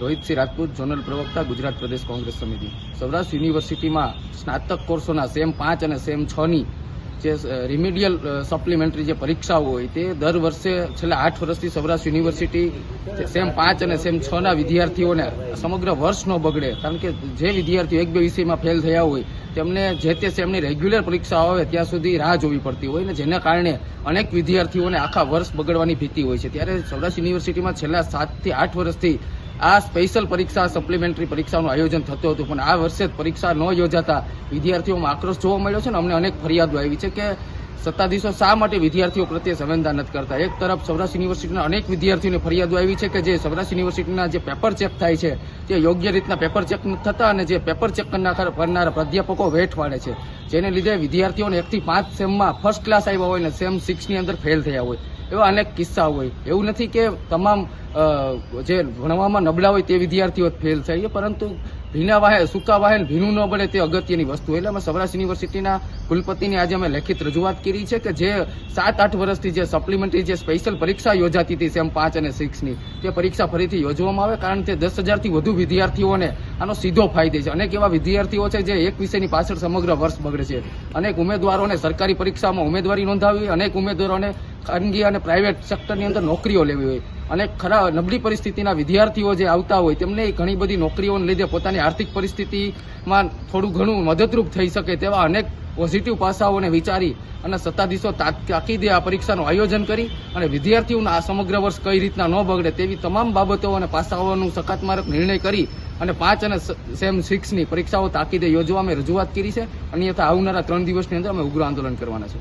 Rohitsinh Rajput, zonal પ્રવક્તા, ગુજરાત પ્રદેશ કોંગ્રેસ સમિતિ. સૌરાષ્ટ્ર યુનિવર્સિટીમાં સ્નાતક કોર્સોના સેમ 5 અને સેમ 6ની જે રિમિડિયલ સપ્લિમેન્ટરી જે પરીક્ષાઓ હોય તે દર વર્ષે છેલ્લા 8 વર્ષથી સૌરાષ્ટ્ર યુનિવર્સિટી સેમ 5 અને સેમ 6ના વિદ્યાર્થીઓને સમગ્ર વર્ષ ન બગડે, કારણ કે જે વિદ્યાર્થીઓ 1-2 વિષયમાં ફેલ થયા હોય તેમને જે તે સેમની રેગ્યુલર પરીક્ષાઓ આવે ત્યાં સુધી રાહ જોવી પડતી હોય ને, જેના કારણે અનેક વિદ્યાર્થીઓને આખા વર્ષ બગડવાની ભીતિ હોય છે. ત્યારે સૌરાષ્ટ્ર યુનિવર્સિટીમાં છેલ્લા 7 થી 8 વર્ષથી આ સ્પેશિયલ પરીક્ષા, સપ્લિમેન્ટરી પરીક્ષાનું આયોજન થતું હતું, પણ આ વર્ષે જ પરીક્ષા ન યોજાતા વિદ્યાર્થીઓમાં આક્રોશ જોવા મળ્યો છે ને અમને અનેક ફરિયાદો આવી છે કે સત્તાધીશો શા માટે વિદ્યાર્થીઓ પ્રત્યે સંવેદના નથી કરતા. એક તરફ સૌરાષ્ટ્ર યુનિવર્સિટીના અનેક વિદ્યાર્થીઓને ફરિયાદો આવી છે કે જે સૌરાષ્ટ્ર યુનિવર્સિટીના જે પેપર ચેક થાય છે તે યોગ્ય રીતના પેપર ચેક નથી થતા અને જે પેપર ચેક કરનારા પ્રાધ્યાપકો વેઠ વાળે છે, જેને લીધે વિદ્યાર્થીઓને 1 થી 5 સેમમાં ફર્સ્ટ ક્લાસ આવ્યા હોય ને સેમ 6ની અંદર ફેલ થયા હોય, એવા અનેક કિસ્સા હોય. એવું નથી કે તમામ જે ભણવામાં નબળા હોય તે વિદ્યાર્થીઓ ફેલ થાય, પરંતુ ભીના વાહે સૂકા વાહે ભીનું ન બને તે અગત્યની વસ્તુ. એટલે અમે સૌરાષ્ટ્ર યુનિવર્સિટીના કુલપતિની આજે અમે લેખિત રજૂઆત કરી છે કે જે 7-8 વર્ષથી જે સપ્લિમેન્ટરી જે સ્પેશિયલ પરીક્ષા યોજાતી હતી સેમ 5 અને 6ની તે પરીક્ષા ફરીથી યોજવામાં આવે, કારણ કે 10,000થી વધુ વિદ્યાર્થીઓને આનો સીધો ફાયદો છે. અનેક એવા વિદ્યાર્થીઓ છે જે એક વિષયની પાછળ સમગ્ર વર્ષ બગડે છે. અનેક ઉમેદવારોને સરકારી પરીક્ષામાં ઉમેદવારી નોંધાવી, અનેક ઉમેદવારોને ખાનગી અને પ્રાઇવેટ સેક્ટરની અંદર નોકરીઓ લેવી હોય, અને ખરા નબળી પરિસ્થિતિના વિદ્યાર્થીઓ જે આવતા હોય તેમને ઘણી બધી નોકરીઓને લીધે પોતાની આર્થિક પરિસ્થિતિમાં થોડું ઘણું મદદરૂપ થઈ શકે તેવા અનેક પોઝિટિવ પાસાઓને વિચારી અને સત્તાધીશો તાકીદે આ પરીક્ષાનું આયોજન કરી અને વિદ્યાર્થીઓના આ સમગ્ર વર્ષ કઈ રીતના ન બગડે તેવી તમામ બાબતો અને પાસાઓનું સકારાત્મક નિર્ણય કરી અને 5 અને સેમ 6ની પરીક્ષાઓ તાકીદે યોજવા અમે રજૂઆત કરી છે. અન્યથા આવનારા 3 દિવસની અંદર અમે ઉગ્ર આંદોલન કરવાના છે.